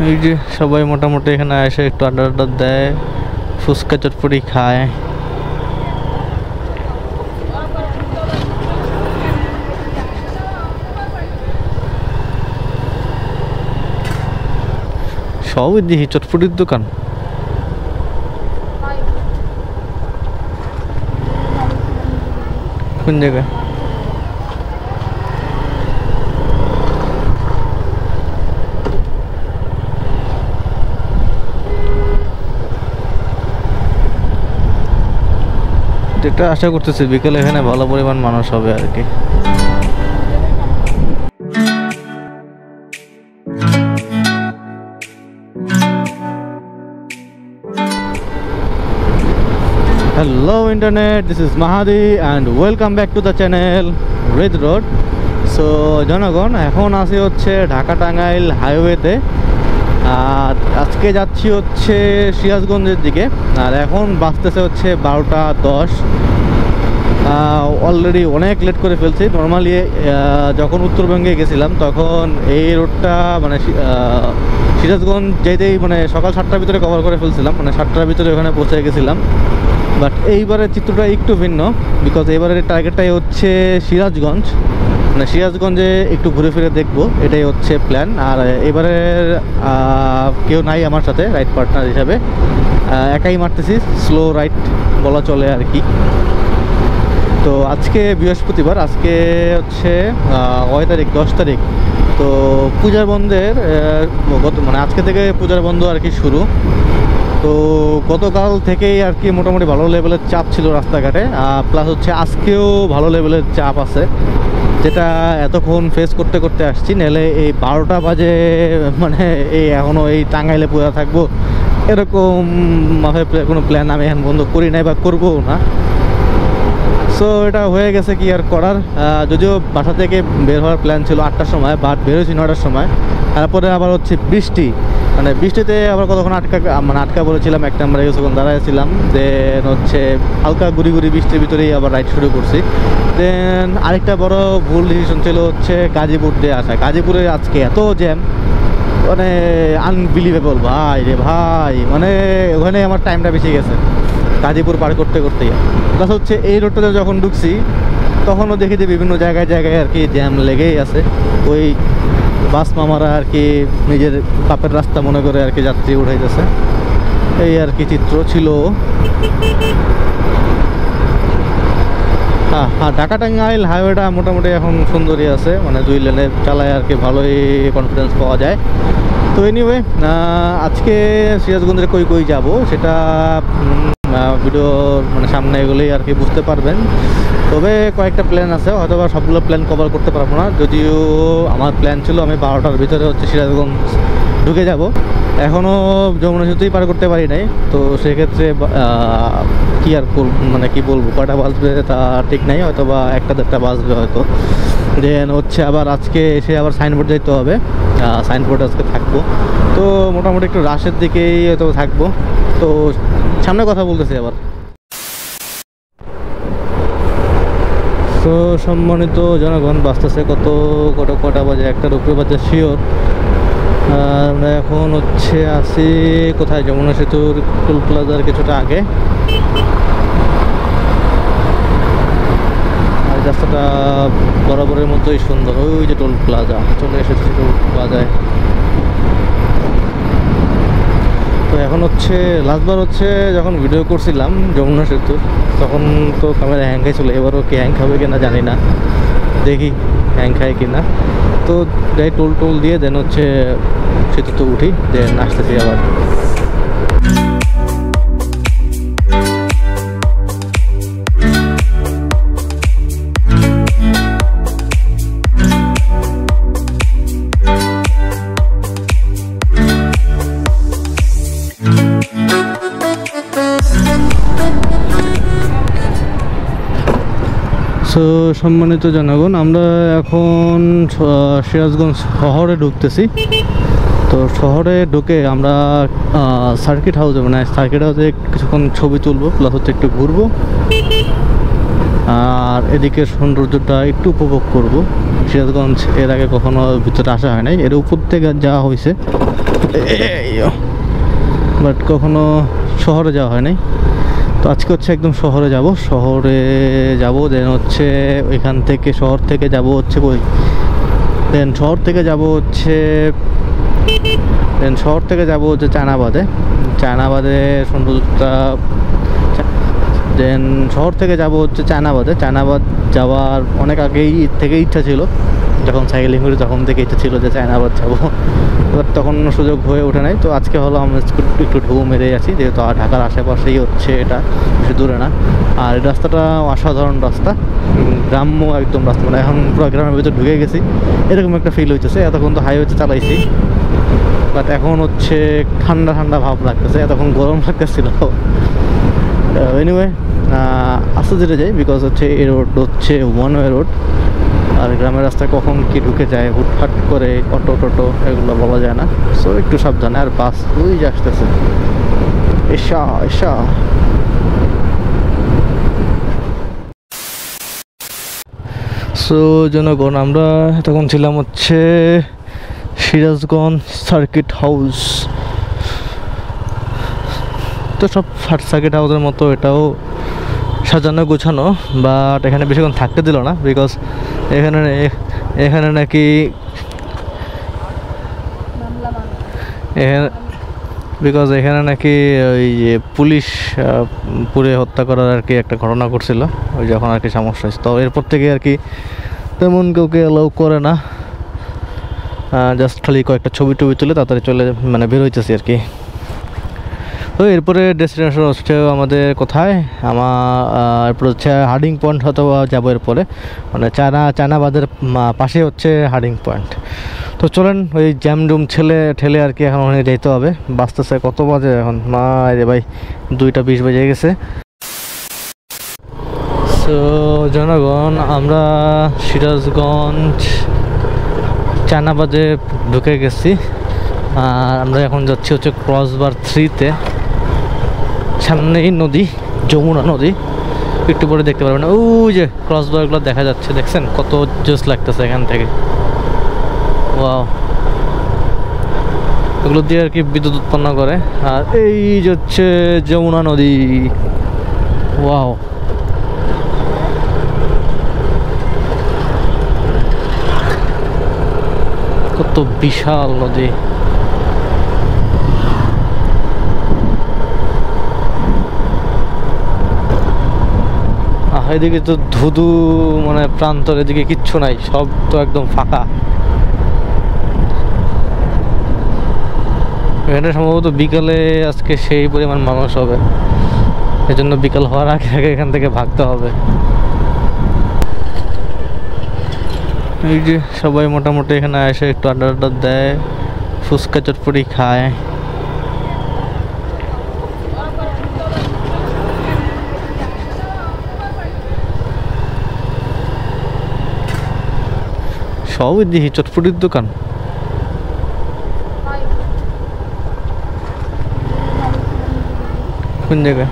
এই যে সবাই মোটামুটি এখানে এসে একটু আড্ডা আড্ডা দেয়, ফুচকা চটপটি খায়। সবই দেখি চটপটির দোকান। কোন জায়গায়? এটা আশা করতেছি বিকেলে এখানে ভালো পরিমাণ মানুষ হবে আর কি। Hello internet, this is Mahadi and welcome back to the channel Red Road. So জনগণ, এখন আসি হচ্ছে ঢাকা টাঙ্গাইল হাইওয়েতে। আর আজকে যাচ্ছি হচ্ছে সিরাজগঞ্জের দিকে। আর এখন বাজতেছে হচ্ছে 12টা 10। অলরেডি অনেক লেট করে ফেলছি। নর্মালি যখন উত্তরবঙ্গে গেছিলাম তখন এই রোডটা মানে সিরাজগঞ্জ যেতেই মানে সকাল 7টার ভিতরে কভার করে ফেলছিলাম, মানে 7টার ভিতরে ওখানে পৌঁছে গেছিলাম। বাট এইবারের চিত্রটা একটু ভিন্ন, বিকজ এবারের টার্গেটটাই হচ্ছে সিরাজগঞ্জ, মানে সিরাজগঞ্জে একটু ঘুরে ফিরে দেখবো, এটাই হচ্ছে প্ল্যান। আর এবারের কেউ নাই আমার সাথে রাইড পার্টনার হিসাবে, একাই মারতেছি, স্লো রাইড বলা চলে আর কি। তো আজকে বৃহস্পতিবার, আজকে হচ্ছে কয় তারিখ? 10 তারিখ। তো পূজার বন্ধের মানে আজকে থেকে পূজার বন্ধ আর কি শুরু। তো গতকাল থেকেই আর কি মোটামুটি ভালো লেভেলের চাপ ছিল রাস্তাঘাটে, প্লাস হচ্ছে আজকেও ভালো লেভেলের চাপ আছে, যেটা এতক্ষণ ফেস করতে করতে আসছি। নাহলে এই 12টা বাজে মানে এই এখনও এই টাঙ্গাইলে পূজা থাকবো এরকম মাথায় কোনো প্ল্যান আমি এখন বন্ধ করি নাই বা করবো না। সো এটা হয়ে গেছে, কি আর করার। যদিও বাসা থেকে বের হওয়ার প্ল্যান ছিল 8টার সময়, বাট বেরোছি 9টার সময়। তারপরে আবার হচ্ছে বৃষ্টি, মানে বৃষ্টিতে আবার কতক্ষণ আটকা বলেছিলাম, এক নম্বরে কিছুক্ষণ দাঁড়াইছিলাম। দেন হচ্ছে হালকা গুড়ি গুড়ি বৃষ্টির ভিতরেই আবার রাইড শুরু করছি। দেন আরেকটা বড় ভুল ডিসিশন ছিল হচ্ছে গাজীপুর দিয়ে আসা। গাজীপুরে আজকে এত জ্যাম, মানে আনবিলিভেবল ভাই রে ভাই, মানে ওখানে আমার টাইমটা বেশি গেছে গাজীপুর পার করতে করতেই। প্লাস হচ্ছে এই রোডটাতে যখন ঢুকছি তখনও দেখি যে বিভিন্ন জায়গায় জায়গায় আর কি জ্যাম লেগেই আছে। ওই বাস মামারা আর কি নিজের পাপের রাস্তা মনে করে আর কি যাত্রী উঠাইতেছে, এই আর কি চিত্র ছিল। হ্যাঁ, ঢাকা টাঙ্গাইল হাইওয়েটা মোটামুটি এখন সুন্দরই আছে, মানে 2 লেনে চালায় আর কি ভালোই কনফিডেন্স পাওয়া যায়। তো এনিওয়ে, আজকে সিরাজগঞ্জের কই কই যাব সেটা ভিডিওর মানে সামনে এগুলোই আর কি বুঝতে পারবেন। তবে কয়েকটা প্ল্যান আছে, হয়তো বা সবগুলো প্ল্যান কভার করতে পারবো না। যদিও আমার প্ল্যান ছিল আমি 12টার ভিতরে হচ্ছে সিরাজগঞ্জ ঢুকে যাব, এখনও যমুনা সেতুই পার করতে পারি নাই। তো সেক্ষেত্রে কি আর মানে কি বলবো, কয়টা বাজবে তা ঠিক নাই, হয়তো বা 1টা-1.5টা বাজবে হয়তো। দেন হচ্ছে আবার আজকে এসে আবার সাইনবোর্ড যেতে হবে, সাইনবোর্ডে আজকে থাকবো। তো মোটামুটি একটু রাশের দিকেই হয়তো থাকবো। তো সামনে কথা বলতেছি আবার। তো সম্মানিত জনগণ, বাজতেছে কটা বাজে? 1টার উপরে বাজে শিওর। আমরা এখন হচ্ছে আছি কোথায়? যমুনা সেতুর টোল প্লাজার কিছুটা আগে। আর রাস্তাটা বরাবরের মতোই সুন্দর, ওই যে টোল প্লাজা চলে এসেছে টোল প্লাজায়। তো এখন হচ্ছে লাস্টবার হচ্ছে যখন ভিডিও করছিলাম যমুনা সেতুর, তখন তো ক্যামেরা হ্যাং খাইছিল। এবারও কি হ্যাং খাবে কিনা জানি না, দেখি হ্যাং খায় কিনা। তো যাই টোল দিয়ে দেন হচ্ছে সেতুতে উঠি, দেন আসতেছি আবার। সো সম্মানিত জনগণ, আমরা এখন সিরাজগঞ্জ শহরে ঢুকতেছি। তো শহরে ঢুকে আমরা সার্কিট হাউসে, মানে সার্কিট হাউসে কিছুক্ষণ ছবি তুলবো, প্লাস হচ্ছে একটু ঘুরবো, আর এদিকে সৌন্দর্যটা একটু উপভোগ করব। সিরাজগঞ্জ এর আগে কখনো ভিতরে আসা হয় নাই, এর উপর থেকে যাওয়া হয়েছে, বাট কখনো শহরে যাওয়া হয় নাই, তো আজকে হচ্ছে একদম শহরে যাব দেন হচ্ছে ওইখান থেকে শহর থেকে যাব হচ্ছে কই দেন শহর থেকে যাব হচ্ছে চায়নাবাদে সৌন্দর্যটা। দেন শহর থেকে যাব হচ্ছে চায়নাবাদ যাওয়ার অনেক আগেই থেকে ইচ্ছা ছিল, যখন সাইকেলিং করি তখন থেকে ইচ্ছা ছিল যে চায়নাবাদ যাবো, এবার তখন সুযোগ হয়ে ওঠে নাই। তো আজকে হলো আমরা একটু ঢু মেরে আছি, যেহেতু ঢাকার আশেপাশেই হচ্ছে, এটা বেশি দূরে না। আর এই রাস্তাটা অসাধারণ রাস্তা, গ্রাম্য একদম রাস্তা, মানে এখন পুরো গ্রামের ভিতরে ঢুকে গেছি এরকম একটা ফিল হইতেছে। এতক্ষণ তো হাইওয়েতে চালাইছি, বাট এখন হচ্ছে ঠান্ডা ঠান্ডা ভাব লাগতেছে, এতক্ষণ গরম লাগতেছিল। এনিওয়ে আস্তে ধীরে যাই, বিকজ হচ্ছে এই রোড হচ্ছে ওয়ান ওয়ে রোড, আর গ্রামের রাস্তায় কখন কি ঢুকে যায় হুটহাট করে অটো টোটো এগুলো বলা যায় না, সো একটু সাবধানে। আর বাস ওই যে আসতেছে, এসা সো জনগণ, আমরা তখন ছিলাম হচ্ছে সিরাজগঞ্জ সার্কিট হাউস। তো সব সার্কিট হাউসের মতো এটাও সাজানো গোছানো, বাট এখানে বেশিক্ষণ থাকতে দিল না, বিকজ এখানে নাকি এখানে নাকি ওই যে পুলিশ পুড়ে হত্যা করার আর কি একটা ঘটনা ঘটছিল, ওই যখন আর কি সমস্যা হয়েছে। তো এরপর থেকে আর কি তেমন কাউকে অ্যালাউ করে না, জাস্ট খালি কয়েকটা ছবি তুলে তাড়াতাড়ি মানে বের হইতেছি আর কি। তো এরপরে ডেস্টিনেশন হচ্ছে আমাদের কোথায়, এরপর হচ্ছে হার্ডিং পয়েন্ট হয়তো যাবো এরপরে, মানে চায়নাবাদের পাশে হচ্ছে হার্ডিং পয়েন্ট। তো চলেন ওই জ্যামডুম ঠেলে আর কি এখন ওখানে যেতে হবে। বাঁচতেছে কত বাজে এখন, মা রে ভাই 2:20 বেজে গেছে। সো জনগণ, আমরা সিরাজগঞ্জ চায়নাবাদে ঢুকে গেছি, আর আমরা এখন যাচ্ছি হচ্ছে ক্রসবার 3-তে। সামনেই নদী, যমুনা নদী, একটু পরে দেখতে পারবেন ওই যে ক্রসবারগুলো দেখা যাচ্ছে, দেখছেন কত জোস লাগতেছে এখান থেকে। ওয়াও, এগুলো দিয়ে আর কি বিদ্যুৎ উৎপন্ন করে। আর এই যে হচ্ছে যমুনা নদী, ওয়াও, কত বিশাল নদী। এদিকে তো ধুধু, মানে প্রান্তর এদিকে কিচ্ছু নাই, সব তো একদম ফাঁকা। এখানে সম্ভবত বিকালে আজকে সেই পরিমাণ মানুষ হবে, এজন্য বিকাল হওয়ার আগে আগে এখান থেকে ভাগতে হবে। এই যে সবাই মোটামুটি এখানে এসে একটু আড্ডা দেয়, ফুচকা চটপটি খায়। সবই দেখি চটপটির দোকান। কোন জায়গায়?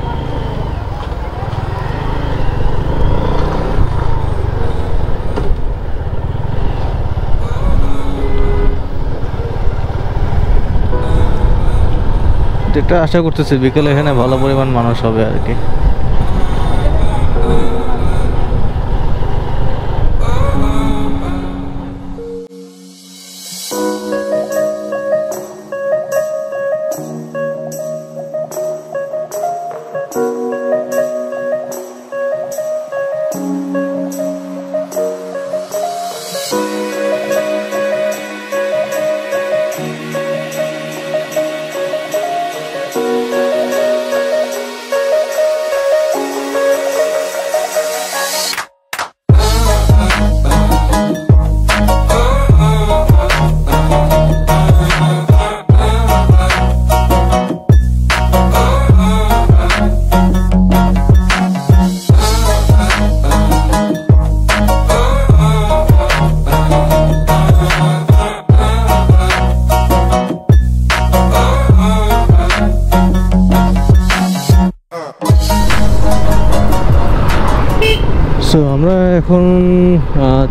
যেটা আশা করতেছি বিকেলে এখানে ভালো পরিমাণ মানুষ হবে আর কি।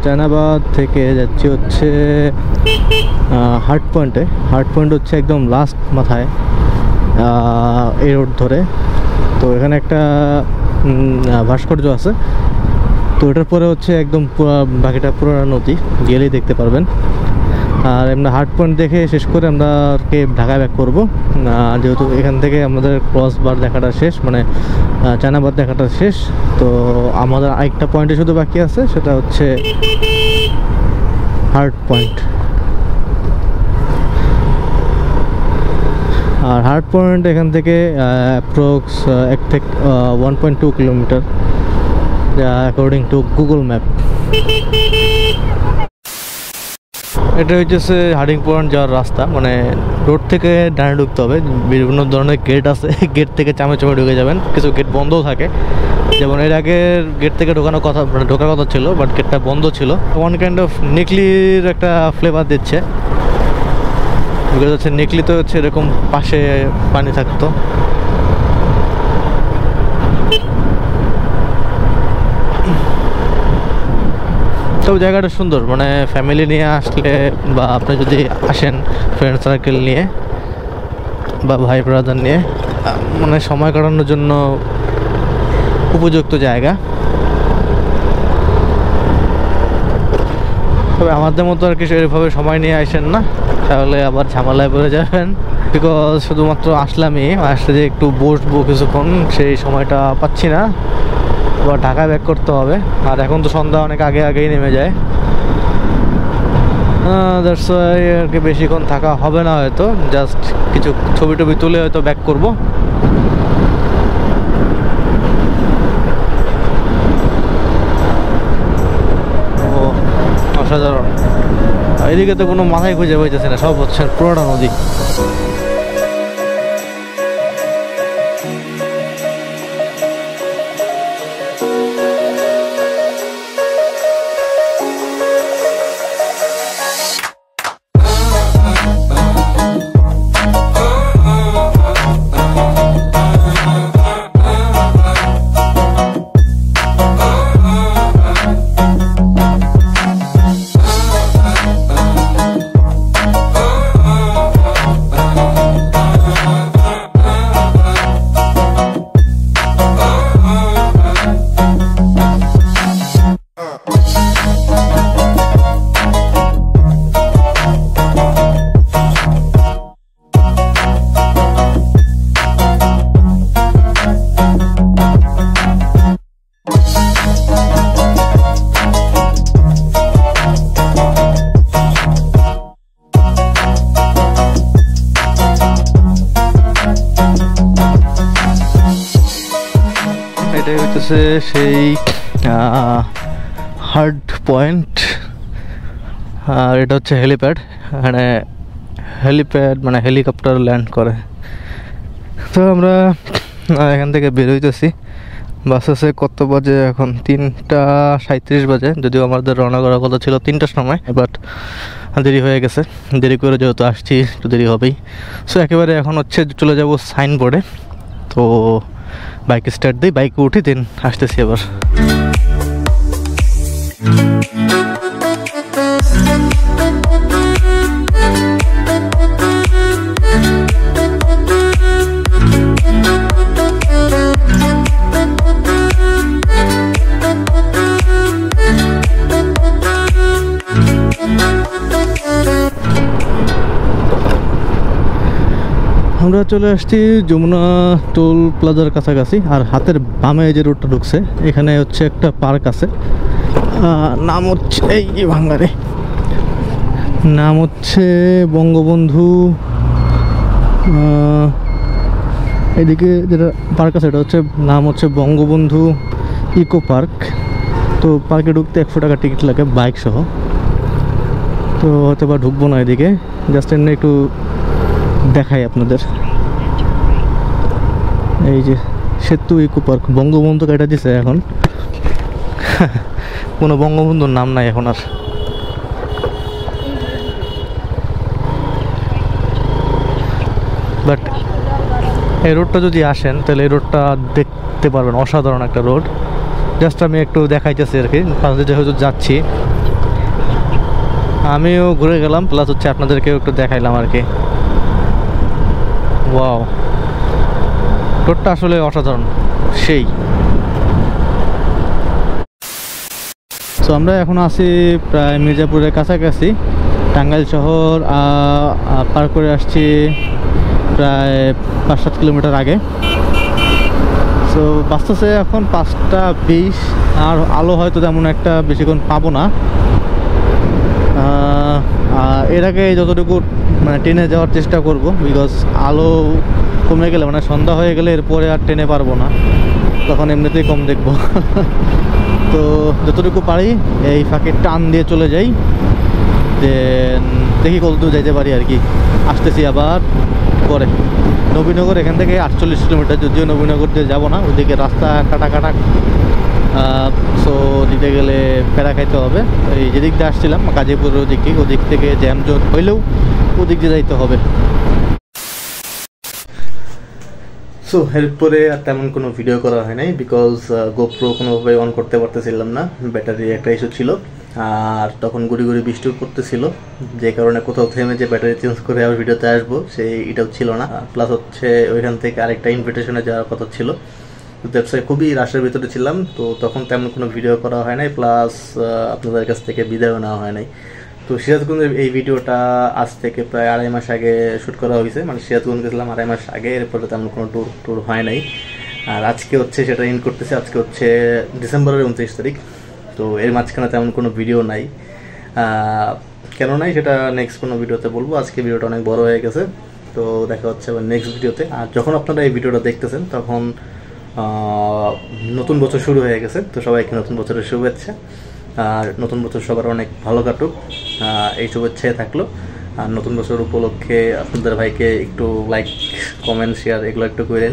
চায়নাবাদ থেকে যাচ্ছি হচ্ছে হার্ট পয়েন্টে। হার্ট পয়েন্ট হচ্ছে একদম লাস্ট মাথায় এই রোড ধরে। তো এখানে একটা ভাস্কর্য আছে, তো এটার পরে হচ্ছে একদম পুরো বাকিটা পুরো নদী, গেলেই দেখতে পারবেন। আর আমরা হার্ট পয়েন্ট দেখে শেষ করে আমরা ঢাকায় ব্যাক করবো, যেহেতু এখান থেকে আমাদের ক্রস বার দেখাটা শেষ, মানে চায়নাবাদ দেখাটা শেষ। তো আমাদের আরেকটা পয়েন্টে শুধু বাকি আছে, সেটা হচ্ছে হার্ট পয়েন্ট। আর হার্ট পয়েন্ট এখান থেকে approx 1.2 kilometre according to Google map. এটা হচ্ছে হার্ডিং পয়েন্ট যাওয়ার রাস্তা, মানে রোড থেকে ডানে ঢুকতে হবে। বিভিন্ন ধরনের গেট আছে, গেট থেকে চামে ঢুকে যাবেন। কিছু গেট বন্ধও থাকে, যেমন এর আগের গেট থেকে ঢোকানোর কথা, মানে ঢোকার কথা ছিল, বাট গেটটা বন্ধ ছিল। ওয়ান কাইন্ড অফ নেকলির একটা ফ্লেভার দিচ্ছে, বিকজ হচ্ছে নেকলি তো হচ্ছে এরকম পাশে পানি থাকতো। তবে জায়গাটা সুন্দর, মানে ফ্যামিলি নিয়ে আসলে বা আপনি যদি আসেন ফ্রেন্ড সার্কেল নিয়ে বা ভাই ব্রাদার নিয়ে, মানে সময় কাটানোর জন্য উপযুক্ত জায়গা। তবে আমাদের মতো আর কি সেভাবে সময় নিয়ে আসেন না, তাহলে আবার ঝামেলায় পড়ে যাবেন। বিকজ শুধুমাত্র আসলামই, আসলে যে একটু বসবো কিছুক্ষণ সেই সময়টা পাচ্ছি না, আবার ঢাকায় ব্যাক করতে হবে। আর এখন তো সন্ধ্যা অনেক আগেই নেমে যায়, দ্যাটস ওয়াই আর কি বেশিক্ষণ থাকা হবে না হয়তো। জাস্ট কিছু ছবি টবি তুলে হয়তো ব্যাক করবো। অসাধারণ। এদিকে তো কোনো মাথায় খুঁজে পাইতেছে না, সব হচ্ছে পুরোটা নদী। এটাই হচ্ছে সেই হার্ট পয়েন্ট। আর এটা হচ্ছে হেলিপ্যাড, মানে মানে হেলিকপ্টার ল্যান্ড করে। তো আমরা এখান থেকে বের হইতেছি। বাস আছে কত বাজে এখন? 3:37 বাজে, যদিও আমাদের রওনা করার কথা ছিল 3টার সময়, বাট দেরি হয়ে গেছে। দেরি করে যেহেতু আসছি একটু দেরি হবেই। সো একেবারে এখন হচ্ছে চলে যাব সাইনবোর্ডে। তো বাইক স্টার্ট দিই, বাইকে উঠি, দেন আসতেছি আবার। আমরা চলে আসছি যমুনা টোল প্লাজার কাছাকাছি। আর হাতের বামে যে রোডটা ঢুকছে, এখানে হচ্ছে একটা পার্ক আছে, নাম হচ্ছে এই ভাঙ্গারে, নাম হচ্ছে বঙ্গবন্ধু। এদিকে যেটা পার্ক আছে এটা হচ্ছে নাম হচ্ছে বঙ্গবন্ধু ইকো পার্ক। তো পার্কে ঢুকতে 100 টাকা টিকিট লাগে বাইক সহ। তো হয়তো বা ঢুকবো না এদিকে, জাস্ট এমনি একটু দেখাই আপনাদের। এই যে সেতু ইকো পার্ক, বঙ্গবন্ধু কেটে দিছে এখন, কোনো বঙ্গবন্ধুর নাম নাই এখন আর। বাট এই রোডটা যদি আসেন তাহলে এই রোডটা দেখতে পারবেন, অসাধারণ একটা রোড। জাস্ট আমি একটু দেখাইতেছি আর কি, পাশে যেহেতু যাচ্ছি আমিও ঘুরে গেলাম, প্লাস হচ্ছে আপনাদেরকেও একটু দেখাইলাম আর কি। ওয়াও, টোটটা আসলে অসাধারণ, সেই। তো আমরা এখন আছি প্রায় মির্জাপুরের কাছাকাছি, টাঙ্গাইল শহর পার করে আসছি প্রায় 5-7 কিলোমিটার আগে। তো বাঁচতেছে এখন 5টা 20, আর আলো হয়তো তেমন একটা বেশিক্ষণ পাবো না। এর আগে যতটুকু মানে ট্রেনে যাওয়ার চেষ্টা করব, বিকজ আলো কমে গেলে মানে সন্ধ্যা হয়ে গেলে এরপরে আর ট্রেনে পারবো না, তখন এমনিতেই কম দেখবো। তো যতটুকু পারি এই ফাঁকে টান দিয়ে চলে যাই, দেন দেখি কতদূর যাইতে পারি আর কি। আসতেছি আবার পরে। নবীনগর এখান থেকে 48 কিলোমিটার, যদিও নবীনগর দিয়ে যাবো না, ওইদিকে রাস্তা কাটা, সো দিতে গেলে প্যারা খাইতে হবে। এই যেদিক দিয়ে আসছিলাম গাজীপুরের ওদিক থেকে জ্যাম জট হইলেও ওদিক দিয়ে যাইতে হবে। সো এরপরে আর তেমন কোনো ভিডিও করা হয় নাই, বিকজ গোপ্রো কোনোভাবে অন করতে পারতেছিলাম না, ব্যাটারি একটা ইস্যু ছিল, আর তখন গুড়ি বৃষ্টি পড়তেছিল, যে কারণে কোথাও থেমে যে ব্যাটারি চেঞ্জ করে আবার ভিডিওতে আসবো এটাও ছিল না। প্লাস হচ্ছে ওইখান থেকে আরেকটা ইনভিটেশনে যাওয়ার কথা ছিল, ব্যবসায় খুবই রাশের ভিতরে ছিলাম, তো তখন তেমন কোনো ভিডিও করা হয় নাই, প্লাস আপনাদের কাছ থেকে বিদায়ও নেওয়া হয় নাই। তো সিরাজগঞ্জের এই ভিডিওটা আজ থেকে প্রায় 2.5 মাস আগে শ্যুট করা হয়েছে, মানে সিরাজগঞ্জ গেছিলাম 2.5 মাস আগে, এরপরে তেমন কোনো ট্যুর হয় নাই। আর আজকে হচ্ছে সেটা ইন করতেছে, আজকে হচ্ছে ডিসেম্বরের 29 তারিখ। তো এর মাঝখানে তেমন কোনো ভিডিও নাই, কেন নাই সেটা নেক্সট কোনো ভিডিওতে বলবো। আজকে ভিডিওটা অনেক বড় হয়ে গেছে, তো দেখা হচ্ছে আবার নেক্সট ভিডিওতে। আর যখন আপনারা এই ভিডিওটা দেখতেছেন তখন নতুন বছর শুরু হয়ে গেছে, তো সবাইকে নতুন বছরের শুভেচ্ছা, আর নতুন বছর সবার অনেক ভালো কাটুক, এই শুভেচ্ছায় থাকলো। আর নতুন বছর উপলক্ষে আপনাদের ভাইকে একটু লাইক, কমেন্ট, শেয়ার এগুলো একটু করেন।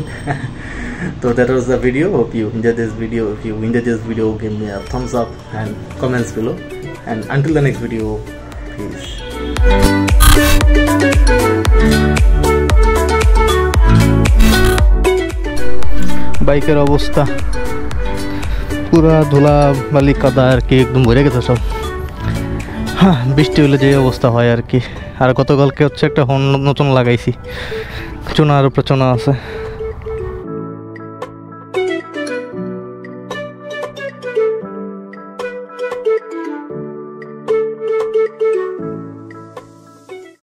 So that was the video. Hope you enjoyed this video. If you enjoyed this video, give me a thumbs up and comments below. And until the next video, peace. বাইকের অবস্থা পুরা ধুলা বালি কাদা আর কি, একদম ভরে গেছে সব। হ্যাঁ, বৃষ্টি হলে যে অবস্থা হয় আর কি। আর গতকালকে হচ্ছে একটা হর্ন নতুন লাগাইছি, চুনার উপরে চুনা আছে।